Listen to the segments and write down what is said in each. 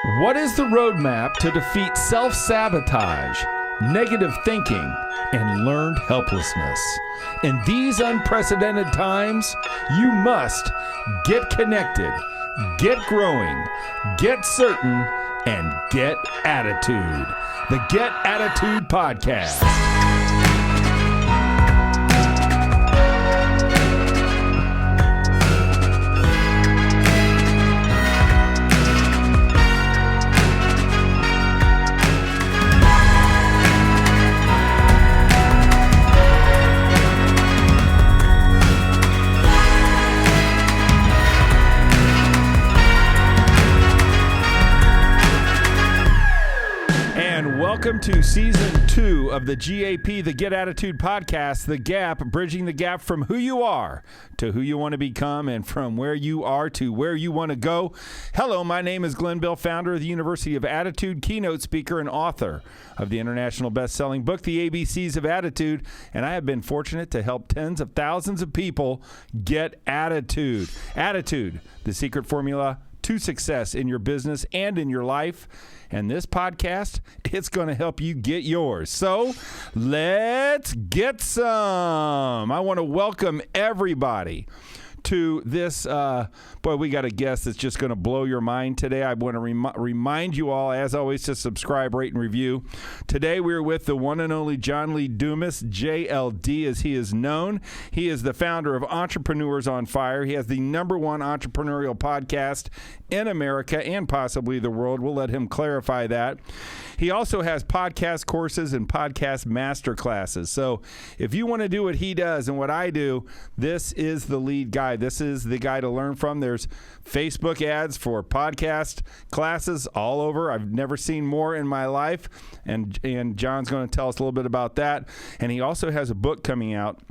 What is the roadmap to defeat self-sabotage, negative thinking, and learned helplessness? In these unprecedented times, you must get connected, get growing, get certain, and get attitude. The Get Attitude Podcast. Welcome to Season 2 of the GAP, the Get Attitude Podcast, The Gap, bridging the gap from who you are to who you want to become and from where you are to where you want to go. Hello, my name is Glenn Bill, founder of the University of Attitude, keynote speaker, and author of the international best-selling book, The ABCs of Attitude, and I have been fortunate to help tens of thousands of people get attitude. Attitude, the secret formula to success in your business and in your life. And this podcast, it's going to help you get yours. So let's get some. I want to welcome everybody to this. We got a guest that's just going to blow your mind today. I want to remind you all, as always, to subscribe, rate, and review. Today, we're with the one and only John Louie Dumas, JLD as he is known. He is the founder of Entrepreneurs on Fire. He has the #1 entrepreneurial podcast in America and possibly the world. We'll let him clarify that. He also has podcast courses and podcast masterclasses. So if you want to do what he does and what I do, this is the lead guy. This is the guy to learn from. There's Facebook ads for podcast classes all over. I've never seen more in my life. And John's going to tell us a little bit about that. And he also has a book coming out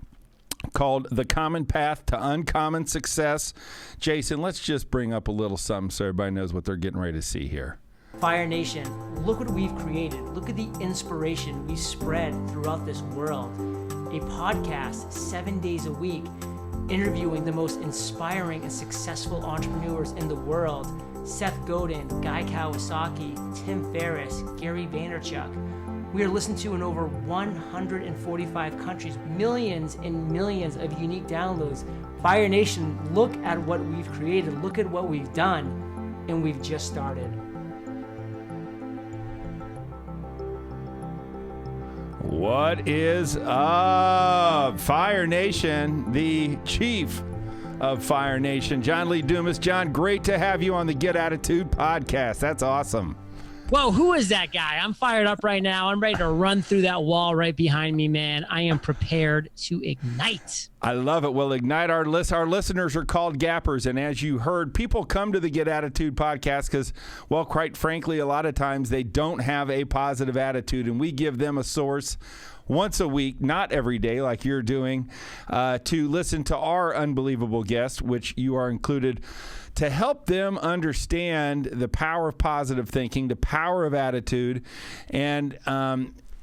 called The Common Path to Uncommon Success. Jason, let's just bring up a little something so everybody knows what they're getting ready to see here. Fire Nation, look what we've created. Look at the inspiration we spread throughout this world. A podcast 7 days a week, interviewing the most inspiring and successful entrepreneurs in the world. Seth Godin, Guy Kawasaki, Tim Ferriss, Gary Vaynerchuk. We are listened to in over 145 countries, millions and millions of unique downloads. Fire Nation, look at what we've created, look at what we've done, and we've just started. What is up, Fire Nation, the chief of Fire Nation, John Louie Dumas. John, great to have you on the Get Attitude Podcast. That's awesome. Whoa, who is that guy? I'm fired up right now. I'm ready to run through that wall right behind me, man. I am prepared to ignite. I love it. Well, ignite our list. Our listeners are called Gappers. And as you heard, people come to the Get Attitude Podcast because, well, quite frankly, a lot of times they don't have a positive attitude. And we give them a source once a week, not every day like you're doing, to listen to our unbelievable guests, which you are included, to help them understand the power of positive thinking, the power of attitude, and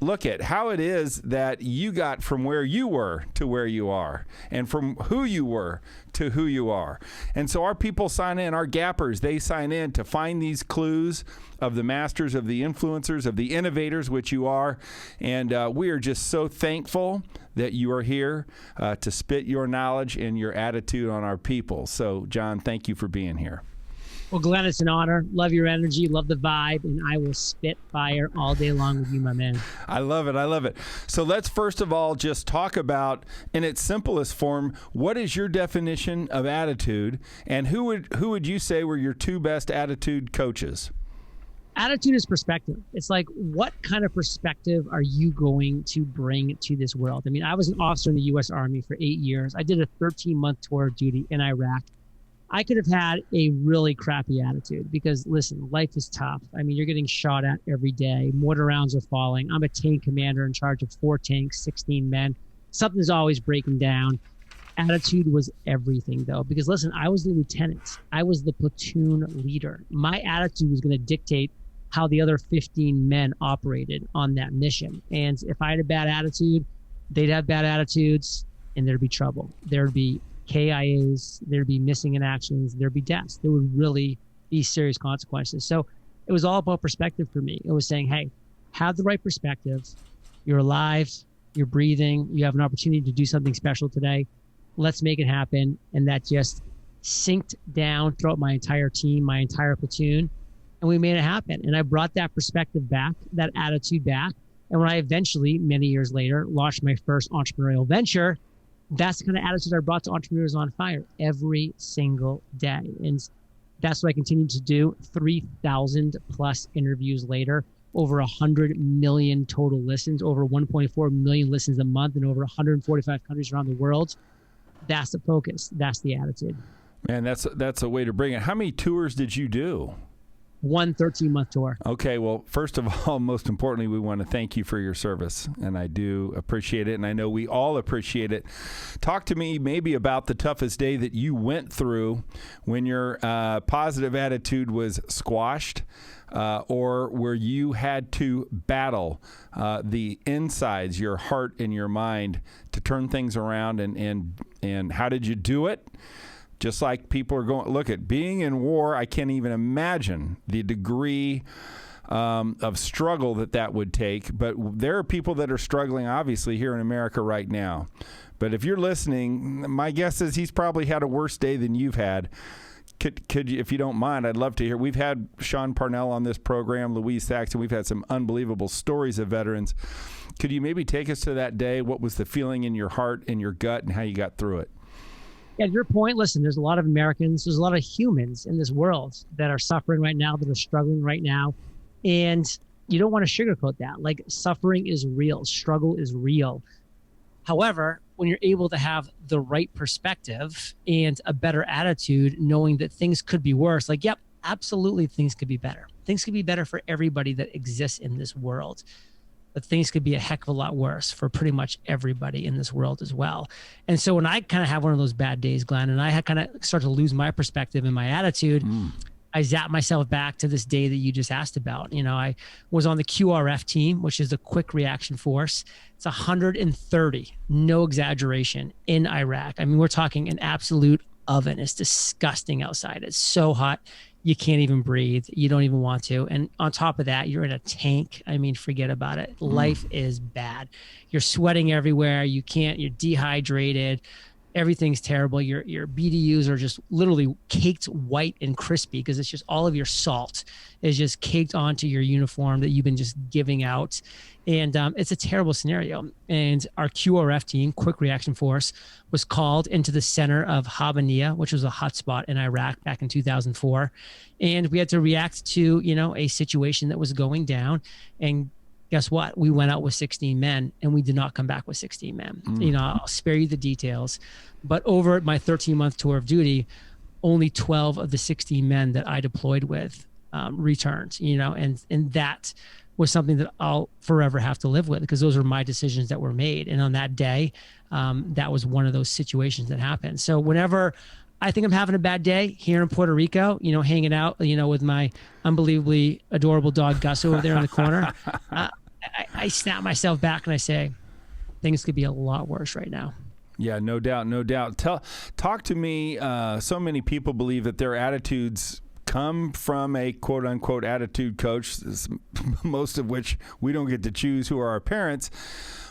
look at how it is that you got from where you were to where you are, and from who you were to who you are. And so our people sign in, our gappers, they sign in to find these clues of the masters, of the influencers, of the innovators, which you are. And we are just so thankful that you are here to spit your knowledge and your attitude on our people. So, John, thank you for being here. Well, Glenn, it's an honor. Love your energy, love the vibe, and I will spit fire all day long with you, my man. I love it. I love it. So let's first of all just talk about, in its simplest form, what is your definition of attitude, and who would you say were your two best attitude coaches? Attitude is perspective. It's like, what kind of perspective are you going to bring to this world? I mean, I was an officer in the U.S. Army for 8 years. I did a 13-month tour of duty in Iraq. I could have had a really crappy attitude because, listen, life is tough. I mean, you're getting shot at every day. Mortar rounds are falling. I'm a tank commander in charge of 4 tanks, 16 men. Something's always breaking down. Attitude was everything, though, because, listen, I was the lieutenant. I was the platoon leader. My attitude was going to dictate how the other 15 men operated on that mission. And if I had a bad attitude, they'd have bad attitudes, and there'd be trouble. There'd be KIAs, there'd be missing in actions, there'd be deaths. There would really be serious consequences. So it was all about perspective for me. It was saying, hey, have the right perspective. You're alive, you're breathing, you have an opportunity to do something special today. Let's make it happen. And that just synced down throughout my entire team, my entire platoon, and we made it happen. And I brought that perspective back, that attitude back. And when I eventually, many years later, launched my first entrepreneurial venture, that's the kind of attitude I brought to Entrepreneurs on Fire every single day. And that's what I continue to do. 3,000 plus interviews later, over 100 million total listens, over 1.4 million listens a month in over 145 countries around the world. That's the focus. That's the attitude. Man, that's a way to bring it. How many tours did you do? One 13-month tour. Okay, well, first of all, most importantly, we want to thank you for your service, and I do appreciate it, and I know we all appreciate it. Talk to me maybe about the toughest day that you went through when your positive attitude was squashed, or where you had to battle the insides, your heart and your mind, to turn things around, and how did you do it? Just like people are going, look at being in war, I can't even imagine the degree of struggle that would take. But there are people that are struggling, obviously, here in America right now. But if you're listening, my guess is he's probably had a worse day than you've had. Could you, if you don't mind, I'd love to hear. We've had Sean Parnell on this program, Louise Saxon. We've had some unbelievable stories of veterans. Could you maybe take us to that day? What was the feeling in your heart and your gut, and how you got through it? Yeah, to your point, listen, there's a lot of Americans, there's a lot of humans in this world that are suffering right now, that are struggling right now. And you don't want to sugarcoat that. Like, suffering is real, struggle is real. However, when you're able to have the right perspective and a better attitude, knowing that things could be worse, like, yep, absolutely, things could be better. Things could be better for everybody that exists in this world. But things could be a heck of a lot worse for pretty much everybody in this world as well. And so when I kind of have one of those bad days, Glenn, and I kind of start to lose my perspective and my attitude, I zap myself back to this day that you just asked about. You know, I was on the QRF team, which is the Quick Reaction Force. It's 130, no exaggeration, in Iraq. I mean, we're talking an absolute oven. It's disgusting outside. It's so hot. You can't even breathe. You don't even want to. And on top of that, you're in a tank. I mean, forget about it. Life is bad. You're sweating everywhere. You're dehydrated. Everything's terrible. Your BDUs are just literally caked white and crispy because it's just all of your salt is just caked onto your uniform that you've been just giving out. And it's a terrible scenario. And our QRF team, Quick Reaction Force, was called into the center of Habaniya, which was a hotspot in Iraq back in 2004. And we had to react to, a situation that was going down. And guess what? We went out with 16 men and we did not come back with 16 men. I'll spare you the details. But over my 13-month tour of duty, only 12 of the 16 men that I deployed with returned, and that was something that I'll forever have to live with because those are my decisions that were made. And on that day, that was one of those situations that happened. So whenever I think I'm having a bad day here in Puerto Rico, hanging out, with my unbelievably adorable dog, Gus, over there in the corner, I snap myself back and I say, things could be a lot worse right now. Yeah, no doubt, no doubt. Talk to me. So many people believe that their attitudes come from a quote unquote attitude coach, most of which we don't get to choose, who are our parents.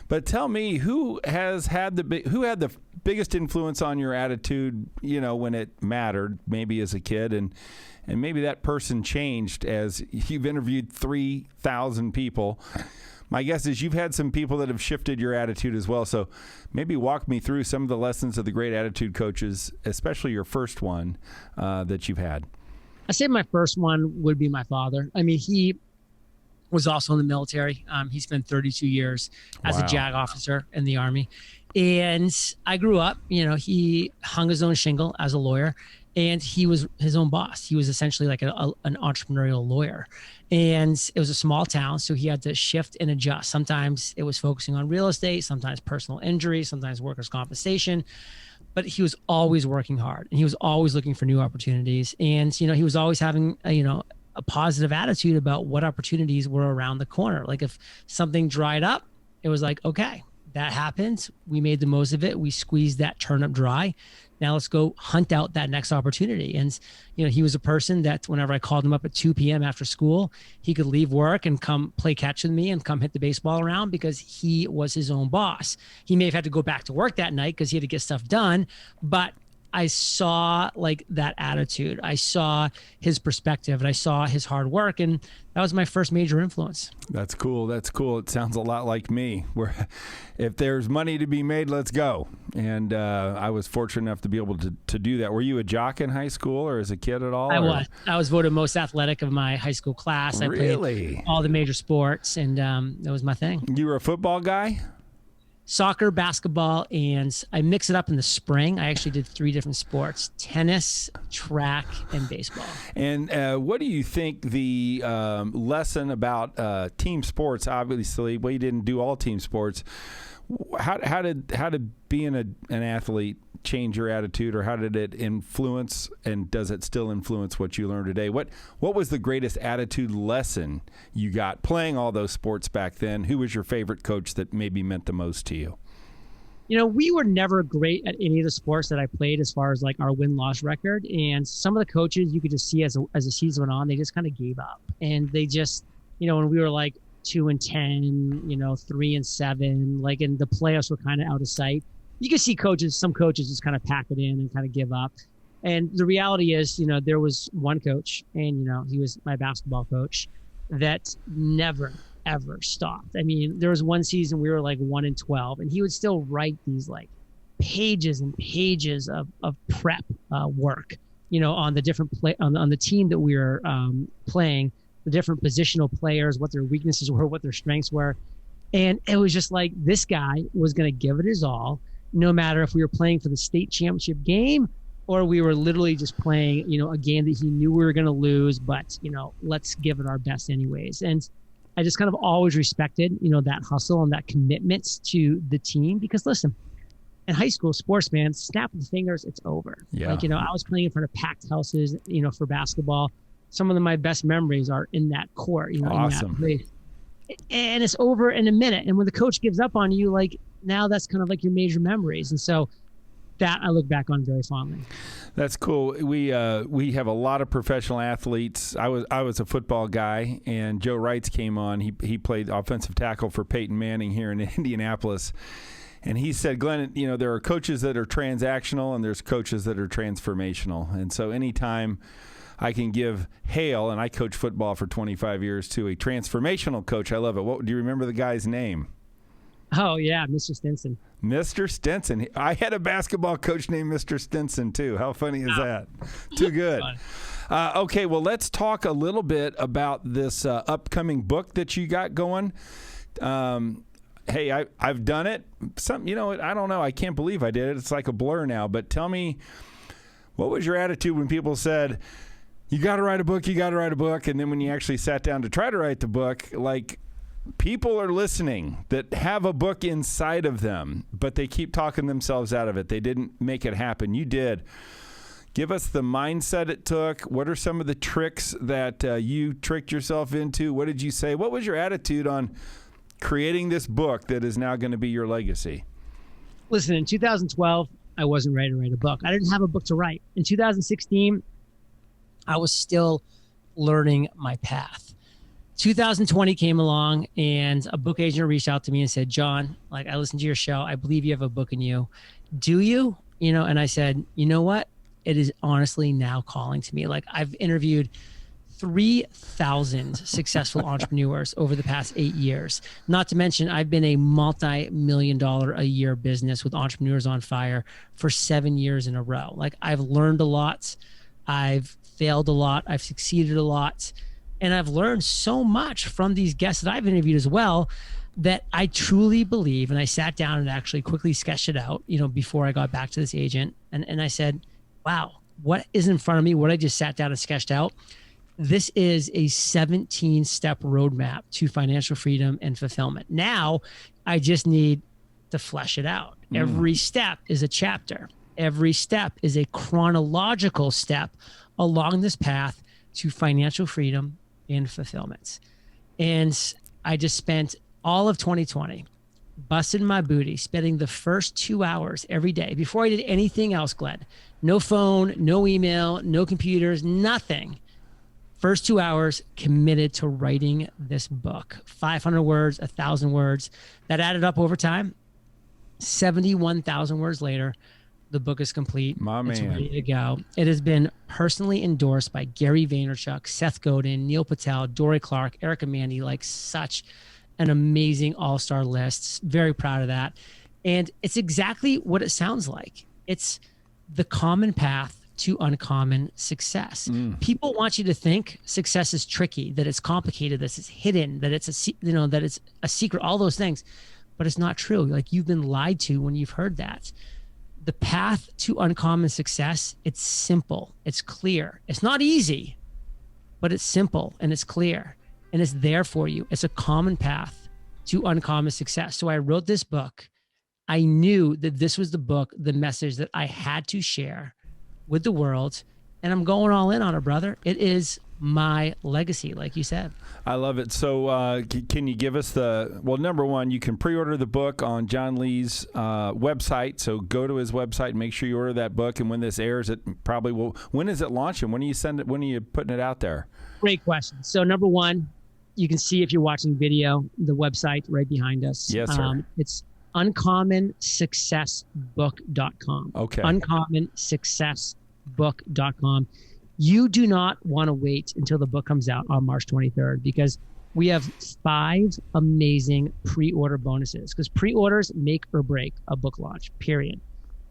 But tell me, who had the biggest influence on your attitude, when it mattered, maybe as a kid, and maybe that person changed as you've interviewed 3,000 people. My guess is you've had some people that have shifted your attitude as well. So maybe walk me through some of the lessons of the great attitude coaches, especially your first one that you've had. I say my first one would be my father. I mean, he was also in the military. He spent 32 years as a JAG officer in the Army. And I grew up, he hung his own shingle as a lawyer, and he was his own boss. He was essentially like an entrepreneurial lawyer. And it was a small town, so he had to shift and adjust. Sometimes it was focusing on real estate, sometimes personal injury, sometimes workers' compensation. But he was always working hard, and he was always looking for new opportunities. And, he was always having, a positive attitude about what opportunities were around the corner. Like if something dried up, it was like, okay, that happened. We made the most of it. We squeezed that turnip dry. Now let's go hunt out that next opportunity. And, he was a person that whenever I called him up at 2 p.m. after school, he could leave work and come play catch with me and come hit the baseball around because he was his own boss. He may have had to go back to work that night because he had to get stuff done, but I saw like that attitude. I saw his perspective and I saw his hard work. And that was my first major influence. That's cool. That's cool. It sounds a lot like me, where if there's money to be made, let's go. And I was fortunate enough to be able to do that. Were you a jock in high school or as a kid at all? I was voted most athletic of my high school class. I played all the major sports, and that was my thing. You were a football guy? Soccer, basketball, and I mix it up in the spring. I actually did 3 different sports: tennis, track, and baseball. And what do you think the lesson about team sports, obviously, well, you didn't do all team sports. How did being an athlete change your attitude, or how did it influence, and does it still influence what you learn today? What was the greatest attitude lesson you got playing all those sports back then? Who was your favorite coach that maybe meant the most to you? We were never great at any of the sports that I played as far as like our win-loss record. And some of the coaches you could just see as the season went on, they just kind of gave up. And they just, when we were like 2-10, 3-7, like, and the playoffs were kind of out of sight. You can see some coaches just kind of pack it in and kind of give up. And the reality is, there was one coach, and, he was my basketball coach, that never, ever stopped. I mean, there was one season we were like 1-12, and he would still write these like pages and pages of prep work, on the different on the team that we were playing, the different positional players, what their weaknesses were, what their strengths were. And it was just like, this guy was going to give it his all, no matter if we were playing for the state championship game or we were literally just playing, a game that he knew we were going to lose, but, let's give it our best anyways. And I just kind of always respected, that hustle and that commitment to the team, because listen, in high school sports, man, snap of the fingers, it's over. Yeah. Like, I was playing in front of packed houses, for basketball. Some of my best memories are in that court, Awesome. In that place. And it's over in a minute. And when the coach gives up on you, like, now that's kind of like your major memories. And so that I look back on very fondly. That's cool. We have a lot of professional athletes. I was a football guy, and Joe Wrights came on. He played offensive tackle for Peyton Manning here in Indianapolis. And he said, Glenn, there are coaches that are transactional and there's coaches that are transformational. And so anytime I can give hail, and I coached football for 25 years, to a transformational coach, I love it. What do you remember the guy's name? Oh, yeah, Mr. Stinson. Mr. Stinson. I had a basketball coach named Mr. Stinson, too. How funny is that? Too good. Okay, well, let's talk a little bit about this upcoming book that you got going. Hey, I've done it. I don't know. I can't believe I did it. It's like a blur now. But tell me, what was your attitude when people said, you got to write a book, you got to write a book, and then when you actually sat down to try to write the book, like, people are listening that have a book inside of them, but they keep talking themselves out of it. They didn't make it happen. You did. Give us the mindset it took. What are some of the tricks that you tricked yourself into? What did you say? What was your attitude on creating this book that is now going to be your legacy? Listen, in 2012, I wasn't ready to write a book. I didn't have a book to write. In 2016, I was still learning my path. 2020 came along, and a book agent reached out to me and said, John, like, I listened to your show. I believe you have a book in you. Do you? And I said, you know what? It is honestly now calling to me. Like, I've interviewed 3,000 successful entrepreneurs over the past 8 years. Not to mention, I've been a multi-million-dollar a year business with Entrepreneurs on Fire for 7 years in a row. Like, I've learned a lot. I've failed a lot. I've succeeded a lot. And I've learned so much from these guests that I've interviewed as well, that I truly believe, and I sat down and actually quickly sketched it out, before I got back to this agent. And I said, wow, what is in front of me, what I just sat down and sketched out, this is a 17-step roadmap to financial freedom and fulfillment. Now, I just need to flesh it out. Every step is a chapter. Every step is a chronological step along this path to financial freedom and fulfillment. And I just spent all of 2020 busted my booty, spending the first 2 hours every day before I did anything else, Glenn. No phone, no email, no computers, nothing. First 2 hours committed to writing this book. 500 words, 1,000 words. That added up over time. 71,000 words later, the book is complete. It's ready to go. It has been personally endorsed by Gary Vaynerchuk, Seth Godin, Neil Patel, Dory Clark, Erica Mandy, like such an amazing all-star list. Very proud of that. And it's exactly what it sounds like. It's the common path to uncommon success. People want you to think success is tricky, that it's complicated, that it's hidden, that it's that it's a secret, all those things, but it's not true. Like, you've been lied to when you've heard that. The path to uncommon success, it's simple, it's clear. It's not easy, but it's simple and it's clear and it's there for you. It's a common path to uncommon success. So I wrote this book. I knew that this was the book, the message that I had to share with the world, and I'm going all in on it, brother. It is my legacy, like you said. I love it. So can you give us number one, you can pre-order the book on John Lee's website. So go to his website and make sure you order that book. And when this airs, it probably will. When is it launching? When are you putting it out there? Great question. So number one, you can see if you're watching video, the website right behind us. Yes, sir. It's uncommonsuccessbook.com. Okay. Uncommonsuccessbook.com. You do not want to wait until the book comes out on March 23rd, because we have 5 amazing pre-order bonuses, because pre-orders make or break a book launch, period.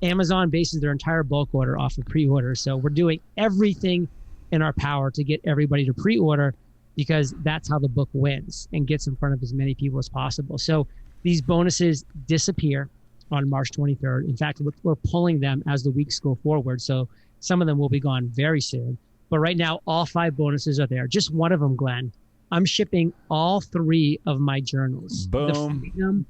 Amazon bases their entire bulk order off of pre-orders. So we're doing everything in our power to get everybody to pre-order, because that's how the book wins and gets in front of as many people as possible. So these bonuses disappear on March 23rd. In fact, we're pulling them as the weeks go forward. So some of them will be gone very soon. But right now, all 5 bonuses are there. Just one of them, Glenn. I'm shipping all 3 of my journals. Boom. The Freedom,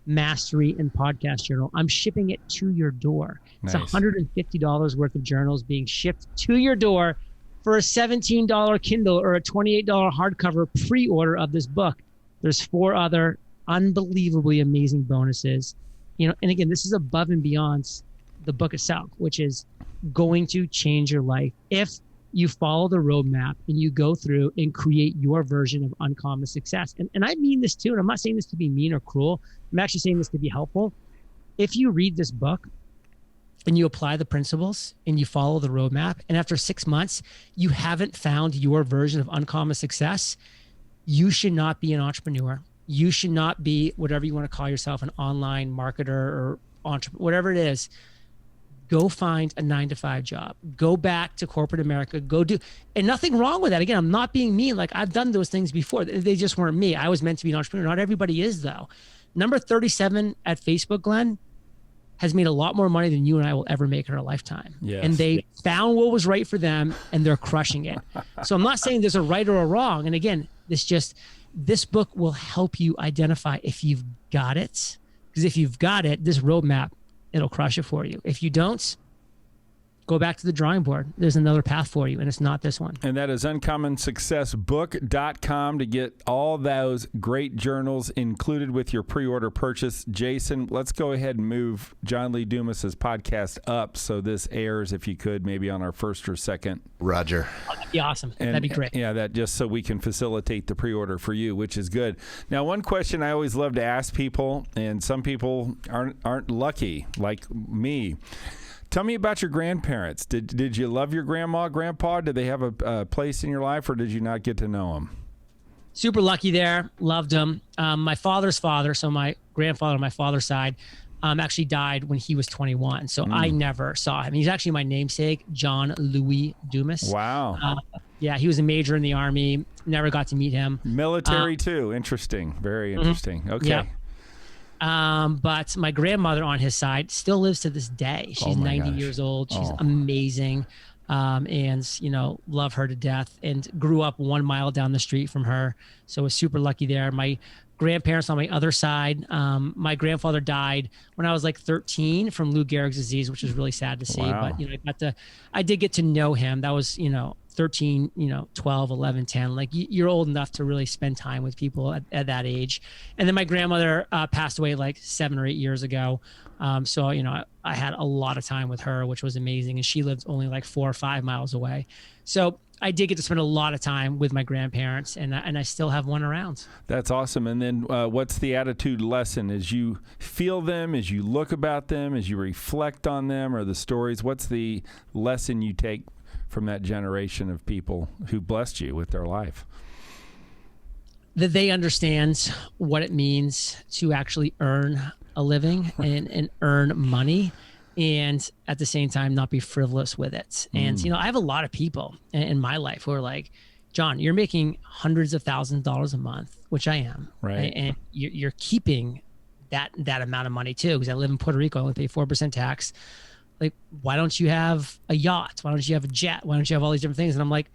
Mastery, and Podcast Journal. I'm shipping it to your door. It's Nice. $150 worth of journals being shipped to your door for a $17 Kindle or a $28 hardcover pre-order of this book. There's 4 other unbelievably amazing bonuses. And again, this is above and beyond the book itself, which is going to change your life if you follow the roadmap and you go through and create your version of uncommon success. And I mean this too, and I'm not saying this to be mean or cruel. I'm actually saying this to be helpful. If you read this book and you apply the principles and you follow the roadmap, and after 6 months, you haven't found your version of uncommon success, you should not be an entrepreneur. You should not be whatever you want to call yourself, an online marketer or entrepreneur, whatever it is. Go find a 9-to-5 job. Go back to corporate America. And nothing wrong with that. Again, I'm not being mean. Like, I've done those things before. They just weren't me. I was meant to be an entrepreneur. Not everybody is, though. Number 37 at Facebook, Glenn, has made a lot more money than you and I will ever make in our lifetime. Yes. And they found what was right for them, and they're crushing it. So I'm not saying there's a right or a wrong. And again, this book will help you identify if you've got it. Because if you've got it, this roadmap, it'll crush it for you. If you don't, go back to the drawing board. There's another path for you, and it's not this one. And that is uncommonsuccessbook.com to get all those great journals included with your pre-order purchase. Jason, let's go ahead and move John Lee Dumas's podcast up so this airs, if you could, maybe on our first or second. Roger. Oh, that'd be awesome. That'd be great. Yeah, that just so we can facilitate the pre-order for you, which is good. Now, one question I always love to ask people, and some people aren't lucky like me. Tell me about your grandparents. Did you love your grandma, grandpa? Did they have a place in your life, or did you not get to know them? Super lucky there. Loved them. My father's father, so my grandfather on my father's side, actually died when he was 21. So I never saw him. He's actually my namesake, John Louie Dumas. Wow. Yeah, he was a major in the Army. Never got to meet him. Military too. Interesting. Very interesting. Okay. Yep. But my grandmother on his side still lives to this day. She's 90 years old. She's amazing. And, love her to death, and grew up 1 mile down the street from her. So was super lucky there. My grandparents on my other side, my grandfather died when I was like 13 from Lou Gehrig's disease, which is really sad to see. Wow. But, I did get to know him. That was, 13, 12, 11, 10, like you're old enough to really spend time with people at that age. And then my grandmother passed away like 7 or 8 years ago. So, I had a lot of time with her, which was amazing. And she lived only like 4 or 5 miles away. So I did get to spend a lot of time with my grandparents, and I still have one around. That's awesome. And then what's the attitude lesson as you feel them, as you look about them, as you reflect on them or the stories? What's the lesson you take from that generation of people who blessed you with their life? That they understand what it means to actually earn a living and earn money, and at the same time not be frivolous with it. And I have a lot of people in my life who are like, John, you're making hundreds of thousands of dollars a month, which I am, right? And you're keeping that amount of money too, because I live in Puerto Rico, I only pay 4% tax. Like, why don't you have a yacht? Why don't you have a jet? Why don't you have all these different things? And I'm like,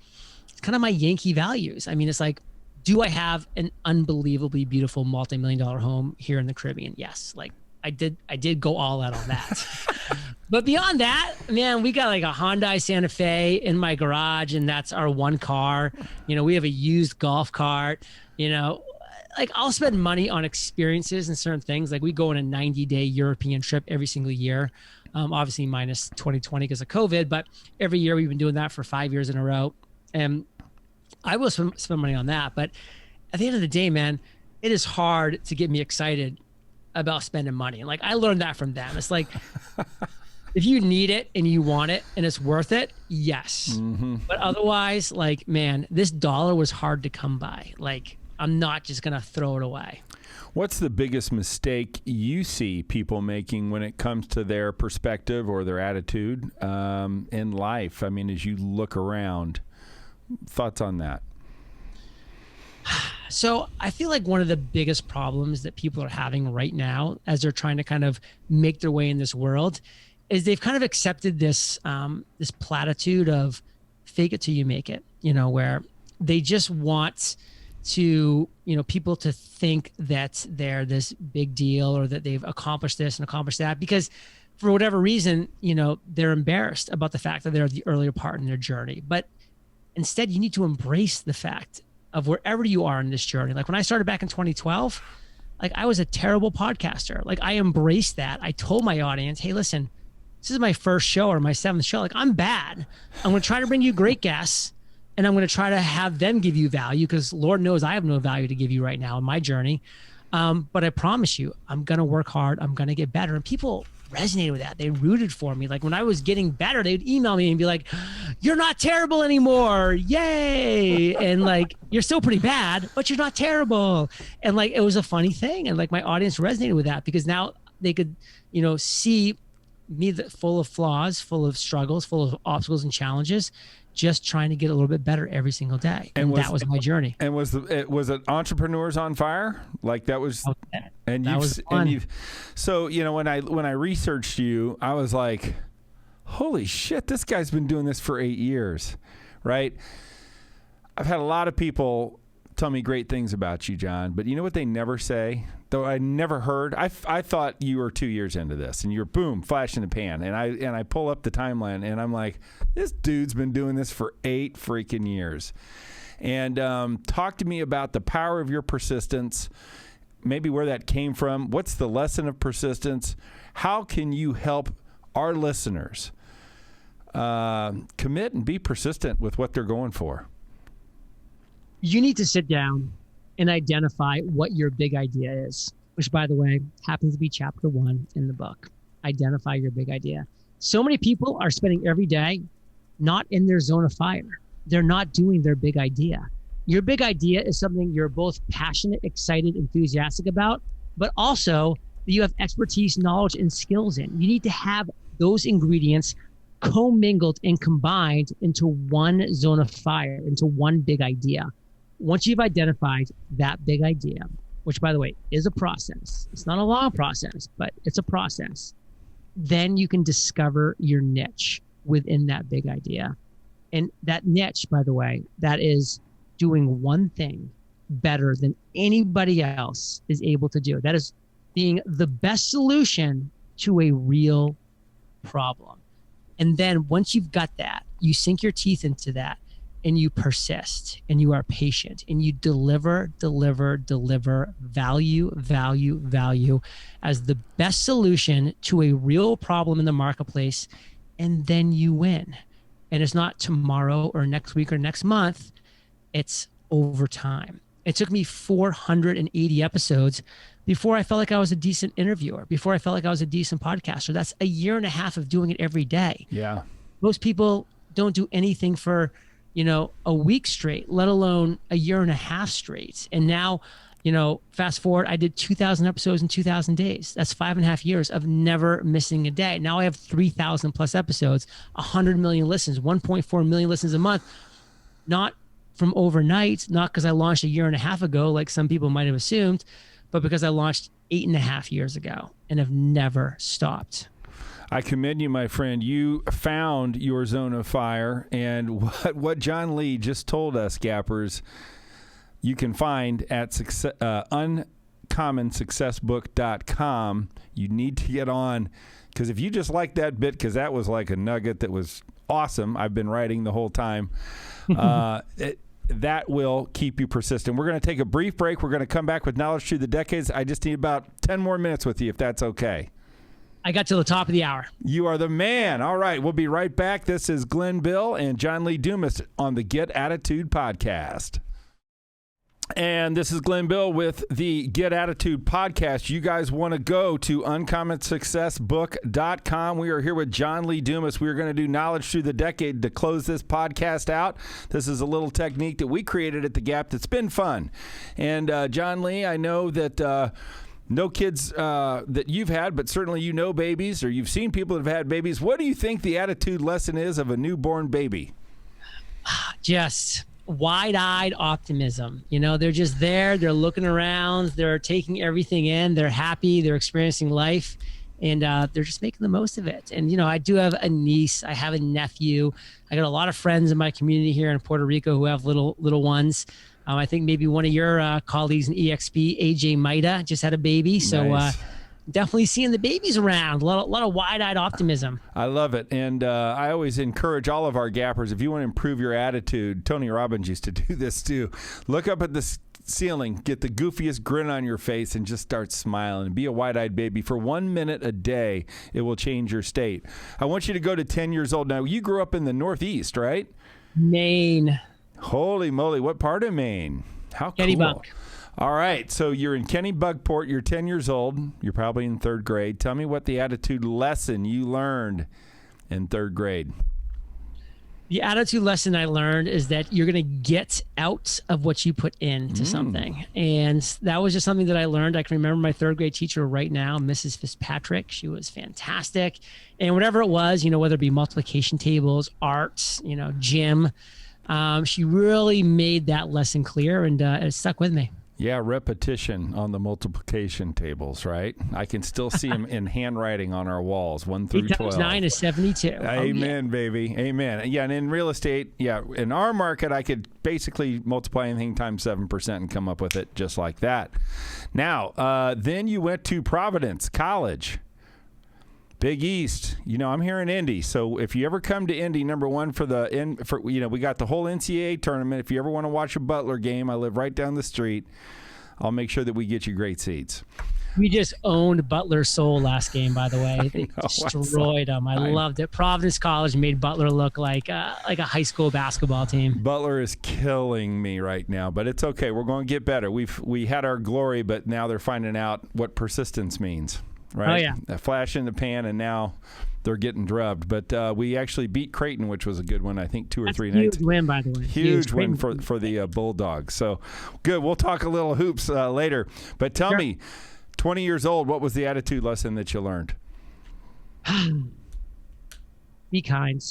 it's kind of my Yankee values. I mean, it's like, do I have an unbelievably beautiful multi-million-dollar home here in the Caribbean? Yes. Like I did go all out on that. But beyond that, man, we got like a Hyundai Santa Fe in my garage, and that's our one car. We have a used golf cart. Like I'll spend money on experiences and certain things. Like we go on a 90-day European trip every single year. Obviously minus 2020 because of COVID, but every year we've been doing that for 5 years in a row. And I will spend money on that. But at the end of the day, man, it is hard to get me excited about spending money. Like I learned that from them. It's like, if you need it and you want it and it's worth it, yes. Mm-hmm. But otherwise, like, man, this dollar was hard to come by. Like, I'm not just going to throw it away. What's the biggest mistake you see people making when it comes to their perspective or their attitude in life? I mean, as you look around, thoughts on that? So I feel like one of the biggest problems that people are having right now as they're trying to kind of make their way in this world is they've kind of accepted this this platitude of fake it till you make it, where they just want to, people to think that they're this big deal or that they've accomplished this and accomplished that because for whatever reason, they're embarrassed about the fact that they're the earlier part in their journey. But instead, you need to embrace the fact of wherever you are in this journey. Like when I started back in 2012, like I was a terrible podcaster. Like I embraced that. I told my audience, hey, listen, this is my first show or my 7th show. Like I'm bad. I'm going to try to bring you great guests and I'm going to try to have them give you value because Lord knows I have no value to give you right now in my journey. But I promise you, I'm going to work hard. I'm going to get better. And people resonated with that. They rooted for me. Like when I was getting better, they'd email me and be like, you're not terrible anymore. Yay. And like, you're still pretty bad, but you're not terrible. And like, it was a funny thing. And like my audience resonated with that because now they could, see me full of flaws, full of struggles, full of obstacles and challenges, just trying to get a little bit better every single day. And that was my journey. And was it Entrepreneurs on Fire? Like that was, so, when I researched you, I was like, holy shit, this guy's been doing this for 8 years, right? I've had a lot of people tell me great things about you, John, but you know what they never say? Though I never heard. I thought you were 2 years into this, and you're boom, flash in the pan, and I pull up the timeline, and I'm like, this dude's been doing this for 8 freaking years. And talk to me about the power of your persistence, maybe where that came from. What's the lesson of persistence? How can you help our listeners commit and be persistent with what they're going for? You need to sit down and identify what your big idea is, which, by the way, happens to be chapter 1 in the book. Identify your big idea. So many people are spending every day not in their zone of fire. They're not doing their big idea. Your big idea is something you're both passionate, excited, enthusiastic about, but also that you have expertise, knowledge, and skills in. You need to have those ingredients commingled and combined into one zone of fire, into one big idea. Once you've identified that big idea, which, by the way, is a process. It's not a long process, but it's a process. Then you can discover your niche within that big idea. And that niche, by the way, that is doing one thing better than anybody else is able to do. That is being the best solution to a real problem. And then once you've got that, you sink your teeth into that, and you persist and you are patient and you deliver value as the best solution to a real problem in the marketplace, and then you win. And it's not tomorrow or next week or next month, it's over time. It took me 480 episodes before I felt like I was a decent interviewer, before I felt like I was a decent podcaster. That's a year and a half of doing it every day. Yeah. Most people don't do anything for, a week straight, let alone a year and a half straight. And now, fast forward, I did 2,000 episodes in 2,000 days. That's 5.5 years of never missing a day. Now I have 3,000 plus episodes, 100 million listens, 1.4 million listens a month. Not from overnight, not because I launched a year and a half ago, like some people might have assumed, but because I launched 8.5 years ago and have never stopped. I commend you, my friend. You found your zone of fire, and what John Lee just told us, Gappers, you can find at uncommonsuccessbook.com. You need to get on, because if you just like that bit, because that was like a nugget that was awesome, I've been writing the whole time, that will keep you persistent. We're going to take a brief break. We're going to come back with Knowledge Through the Decades. I just need about 10 more minutes with you, if that's okay. I got to the top of the hour. You are the man. All right. We'll be right back. This is Glenn Bill and John Lee Dumas on the Get Attitude podcast. And this is Glenn Bill with the Get Attitude podcast. You guys want to go to uncommonsuccessbook.com. We are here with John Lee Dumas. We are going to do Knowledge Through the Decade to close this podcast out. This is a little technique that we created at The Gap that's been fun. And John Lee, I know that no kids that you've had, but certainly babies, or you've seen people that have had babies. What do you think the attitude lesson is of a newborn baby? Just wide-eyed optimism. They're just there. They're looking around. They're taking everything in. They're happy. They're experiencing life, and they're just making the most of it. And, I do have a niece. I have a nephew. I got a lot of friends in my community here in Puerto Rico who have little ones. I think maybe one of your colleagues in EXP, AJ Maida, just had a baby. So nice. Definitely seeing the babies around. A lot of wide-eyed optimism. I love it. And I always encourage all of our gappers, if you want to improve your attitude, Tony Robbins used to do this too. Look up at the ceiling, get the goofiest grin on your face, and just start smiling. Be a wide-eyed baby. For 1 minute a day, it will change your state. I want you to go to 10 years old. Now, you grew up in the Northeast, right? Maine. Holy moly, what part of Maine? How cool. Kennebunk. All right, so you're in Kennebunkport, you're 10 years old, you're probably in third grade. Tell me what the attitude lesson you learned in third grade. The attitude lesson I learned is that you're going to get out of what you put into something. And that was just something that I learned. I can remember my third grade teacher right now, Mrs. Fitzpatrick. She was fantastic. And whatever it was, whether it be multiplication tables, arts, gym, she really made that lesson clear, and it stuck with me. Yeah, repetition on the multiplication tables, right? I can still see them in handwriting on our walls, 1 through 12. 8 times 9 is 72. Amen, baby. Amen. Yeah, and in real estate, in our market, I could basically multiply anything times 7% and come up with it just like that. Now, then you went to Providence College. Big East, I'm here in Indy. So if you ever come to Indy, number one we got the whole NCAA tournament. If you ever want to watch a Butler game, I live right down the street. I'll make sure that we get you great seats. We just owned Butler's soul last game, by the way. They destroyed them. I loved it. Providence College made Butler look like a high school basketball team. Butler is killing me right now, but it's okay. We're going to get better. We had our glory, but now they're finding out what persistence means. Right? Oh, yeah. A flash in the pan, and now they're getting drubbed. But we actually beat Creighton, which was a good one, I think, 2 or 3 nights. Huge win, by the way. Huge win for the Bulldogs. So, good. We'll talk a little hoops later. But tell me, 20 years old, what was the attitude lesson that you learned? Be kind.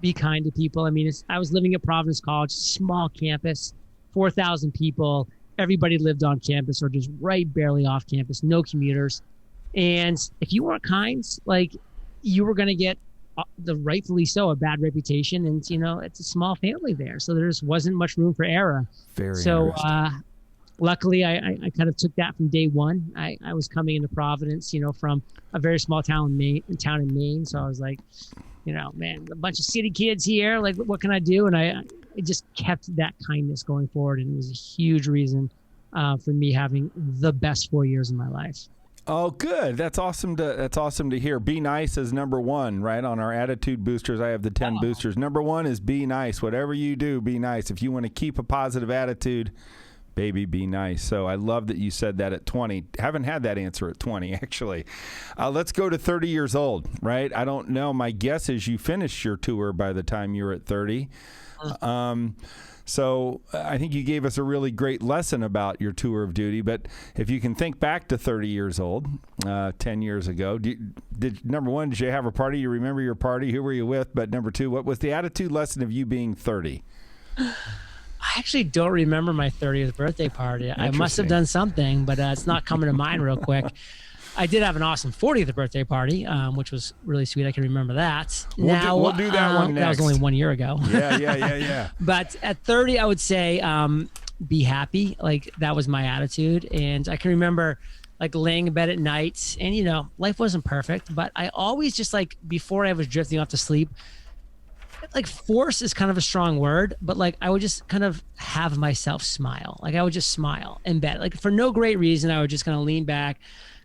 Be kind to people. I mean, I was living at Providence College, small campus, 4,000 people. Everybody lived on campus or just right barely off campus, no commuters. And if you weren't kind, you were going to get rightfully so a bad reputation. And, it's a small family there. So there just wasn't much room for error. So luckily, I kind of took that from day one. I was coming into Providence, from a very small town in Maine. So I was like, man, a bunch of city kids here. Like, what can I do? And I it just kept that kindness going forward. And it was a huge reason for me having the best 4 years of my life. Oh, good. That's awesome to hear. Be nice is number one, right? On our attitude boosters, I have the 10 boosters. Number one is be nice. Whatever you do, be nice. If you want to keep a positive attitude, baby, be nice. So I love that you said that at 20. Haven't had that answer at 20, actually. Let's go to 30 years old, right? I don't know. My guess is you finished your tour by the time you were at 30. So I think you gave us a really great lesson about your tour of duty. But if you can think back to 30 years old, 10 years ago, number one, did you have a party? You remember your party? Who were you with? But number two, what was the attitude lesson of you being 30? I actually don't remember my 30th birthday party. I must have done something, but it's not coming to mind real quick. I did have an awesome 40th birthday party, which was really sweet. I can remember that. We'll do that one next. That was only 1 year ago. Yeah. But at 30, I would say be happy. Like, that was my attitude. And I can remember like laying in bed at night, and life wasn't perfect, but I always just, like, before I was drifting off to sleep, like, force is kind of a strong word, but like I would just kind of have myself smile. Like, I would just smile in bed, like for no great reason. I would just kind of lean back,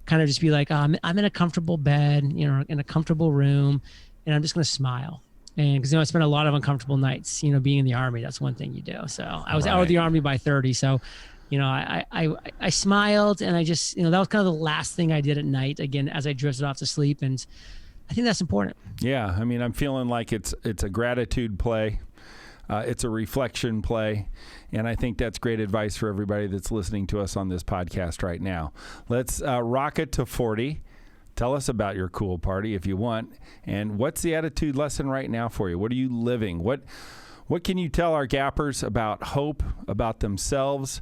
kind of just be like, I'm in a comfortable bed, in a comfortable room, and I'm just going to smile. And because, I spent a lot of uncomfortable nights, being in the Army. That's one thing you do. So I was out of the Army by 30. So, I smiled, and I just, that was kind of the last thing I did at night, again, as I drifted off to sleep. And I think that's important. Yeah. I mean, I'm feeling like it's a gratitude play. It's a reflection play. And I think that's great advice for everybody that's listening to us on this podcast right now. Let's rock it to 40. Tell us about your cool party if you want. And what's the attitude lesson right now for you? What are you living? What can you tell our gappers about hope, about themselves?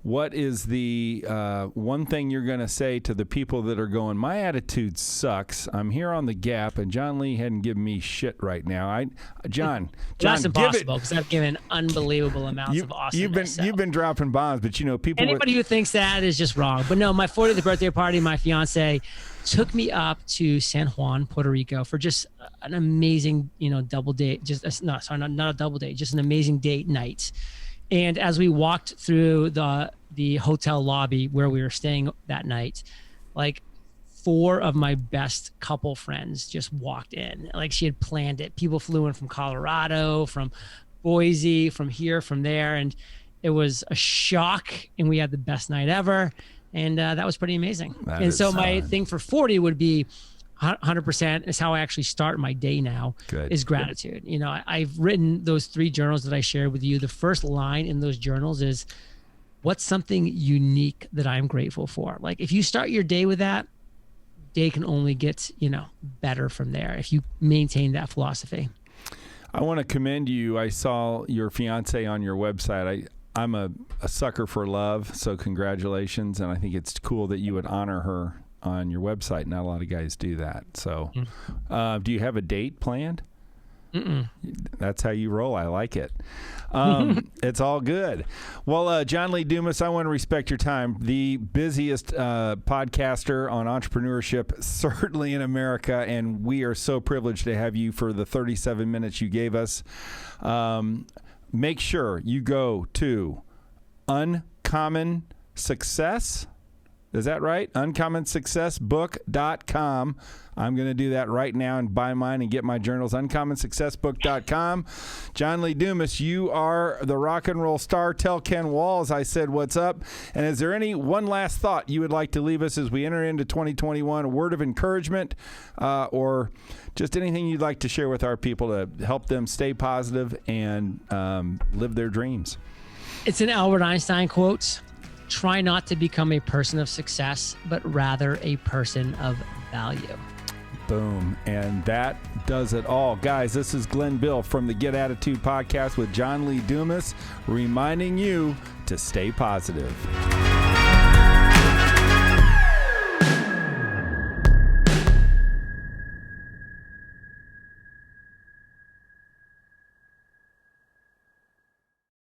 What is the one thing you're going to say to the people that are going, my attitude sucks. I'm here on the Gap, and John Lee hadn't given me shit right now. John, that's impossible, because I've given unbelievable amounts of awesomeness. You've been dropping bombs, but people. Anybody who thinks that is just wrong. But no, my 40th birthday party, my fiance took me up to San Juan, Puerto Rico, for just an amazing, double date. Not a double date, just an amazing date night. And as we walked through the hotel lobby where we were staying that night, like 4 of my best couple friends just walked in. Like, she had planned it. People flew in from Colorado, from Boise, from here, from there. And it was a shock, and we had the best night ever. And that was pretty amazing. And so my thing for 40 would be 100% is how I actually start my day now. Good. Is gratitude. I've written those 3 journals that I shared with you. The first line in those journals is, what's something unique that I'm grateful for? Like, if you start your day with that, day can only get, better from there if you maintain that philosophy. I want to commend you. I saw your fiance on your website. I'm a sucker for love, so congratulations. And I think it's cool that you would honor her on your website. Not a lot of guys do that. So do you have a date planned? Mm-mm. That's how you roll. I like it. It's all good. Well, John Lee Dumas, I want to respect your time. The busiest podcaster on entrepreneurship, certainly in America, and we are so privileged to have you for the 37 minutes you gave us. Make sure you go to Uncommon Success. Is that right? UncommonSuccessBook.com. I'm going to do that right now and buy mine and get my journals. UncommonSuccessBook.com. John Lee Dumas, you are the rock and roll star. Tell Ken Walls I said what's up. And is there any one last thought you would like to leave us as we enter into 2021? A word of encouragement or just anything you'd like to share with our people to help them stay positive and live their dreams? It's an Albert Einstein quote. Try not to become a person of success, but rather a person of value. Boom. And that does it all. Guys, this is Glenn Bill from the Get Attitude Podcast with John Lee Dumas, reminding you to stay positive.